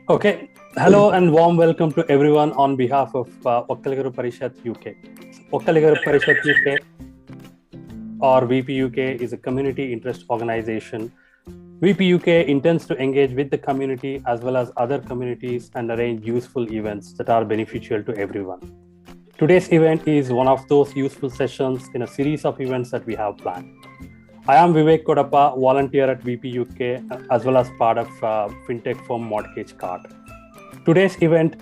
Okay, hello and warm welcome to everyone on behalf of Okkaligaru Parishat UK. Okkaligaru Parishat UK or VP UK is a community interest organization. VP UK intends to engage with the community as well as other communities and arrange useful events that are beneficial to everyone. Today's event is one of those useful sessions in a series of events that we have planned. I am Vivek Kodappa, volunteer at VP UK as well as part of fintech firm Mortgage Card. Today's event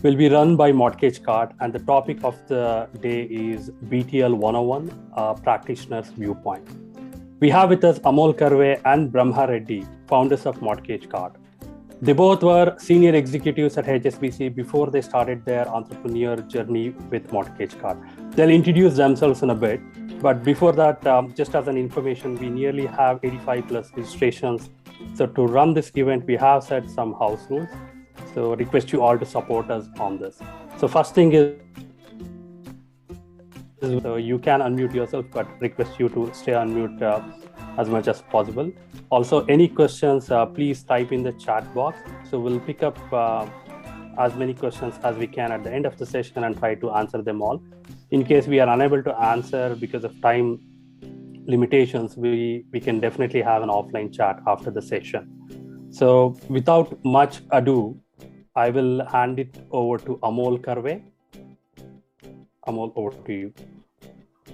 will be run by Mortgage Card, and the topic of the day is BTL 101, Practitioner's Viewpoint. We have with us Amol Karve and Brahma Reddy, founders of Mortgage Card. They both were senior executives at HSBC before they started their entrepreneur journey with Mortgage Card. They'll introduce themselves in a bit, but before that, just as an information, we nearly have 85 plus registrations. So to run this event, we have set some house rules. So request you all to support us on this. So first thing is, so you can unmute yourself, but request you to stay unmute as much as possible. Also, any questions, please type in the chat box. So we'll pick up as many questions as we can at the end of the session and try to answer them all. In case we are unable to answer because of time limitations, we can definitely have an offline chat after the session. So without much ado, I will hand it over to Amol Karve. Amol, over to you.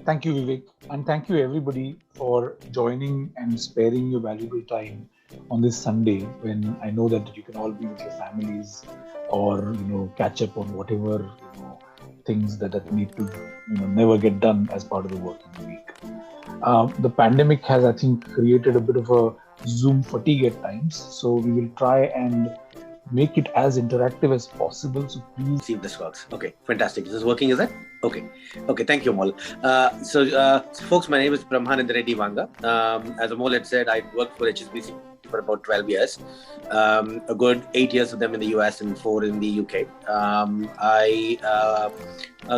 Thank you, Vivek, and thank you everybody for joining and sparing your valuable time on this Sunday when I know that you can all be with your families or catch up on whatever things that need to never get done as part of the working week. The pandemic has, I think, created a bit of a Zoom fatigue at times, so we will try and make it as interactive as possible. So please see if this works. Okay, fantastic. This is working, is it? Okay, thank you, Amol. So folks, my name is Brahmanand Reddy Vanga. As Amol had said, I worked for HSBC for about 12 years. A good 8 years of them in the US and 4 in the UK. I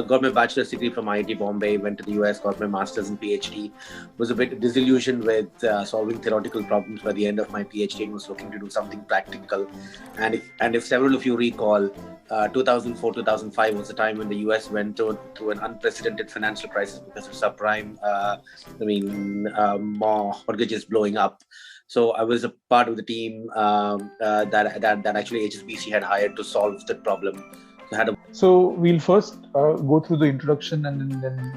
got my bachelor's degree from IIT Bombay, went to the US, got my master's and PhD. Was a bit disillusioned with solving theoretical problems by the end of my PhD and was looking to do something practical. And if several of you recall, 2004, 2005 was the time when the US went through an unprecedented financial crisis because of subprime, mortgages blowing up. So I was a part of the team that actually HSBC had hired to solve that problem. So we'll first go through the introduction and then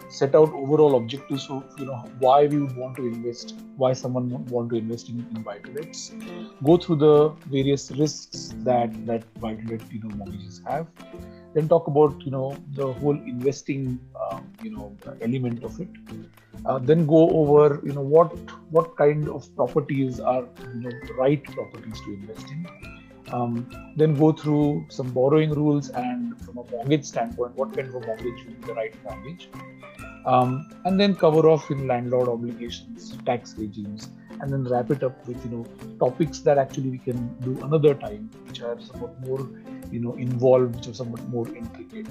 set out overall objectives of why we would want to invest, why someone would want to invest in Buy-to-Lets. Go through the various risks that Buy-to-Let mortgages have. Then talk about the whole investing element of it. Then go over what kind of properties are right properties to invest in. Then go through some borrowing rules and from a mortgage standpoint, what kind of a mortgage will be the right mortgage. And then cover off in landlord obligations, tax regimes, and then wrap it up with topics that actually we can do another time, which are somewhat more involved, which are somewhat more intricate.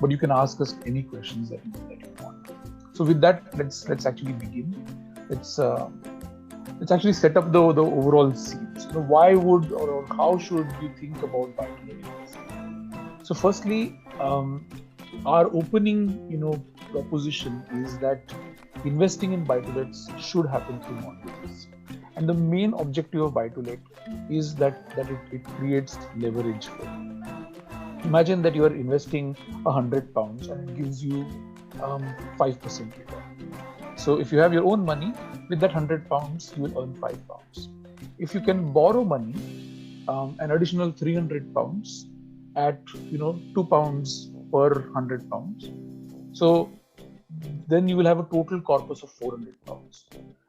But you can ask us any questions that you want. So with that, let's actually begin. Let's actually set up the overall scene. So why would or how should you think about Buy-to-Let investing? So firstly, our opening proposition is that investing in Buy-to-Lets should happen through mortgages. And the main objective of Buy-to-Let is that it creates leverage for you. Imagine that you are investing £100 and it gives you 5% return. So if you have your own money, with that £100, you will earn £5. If you can borrow money, an additional £300 at £2 per £100. So then you will have a total corpus of £400.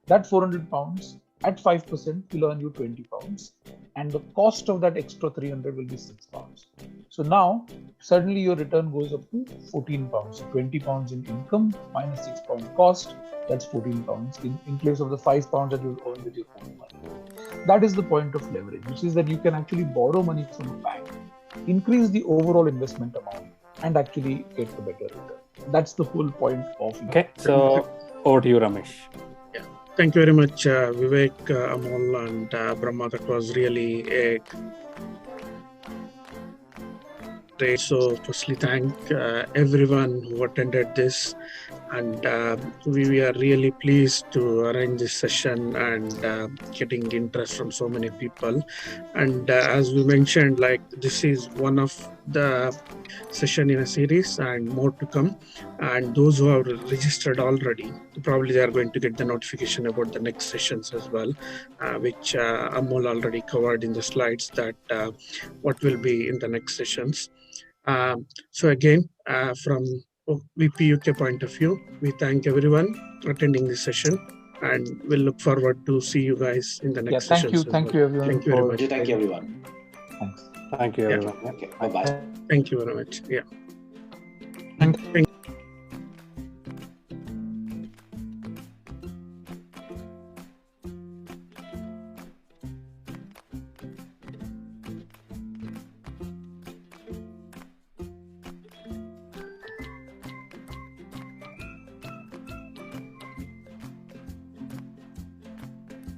That £400 at 5% will earn you £20, and the cost of that extra 300 will be £6. So now suddenly your return goes up to £14. So £20 in income minus £6 cost. That's £14 in place of the £5 that you earn with your own money. That is the point of leverage, which is that you can actually borrow money from a bank, increase the overall investment amount, and actually get a better return. That's the whole point of it. Okay, so over to you, Ramesh. Yeah. Thank you very much, Vivek, Amol, and Brahma. That was really a Great. So firstly, thank everyone who attended this, and we are really pleased to arrange this session and getting interest from so many people. And as we mentioned, like this is one of the session in a series, and more to come. And those who have registered already, probably they are going to get the notification about the next sessions as well, which Amol already covered in the slides, that what will be in the next sessions. So again, from VP UK point of view, we thank everyone attending this session, and we'll look forward to see you guys in the next thank session. you. Thank you, everyone. Thank you very much. Thank you, everyone. Thanks. Thank you, everyone. Okay, bye-bye. Thank you very much. Yeah. Thank you.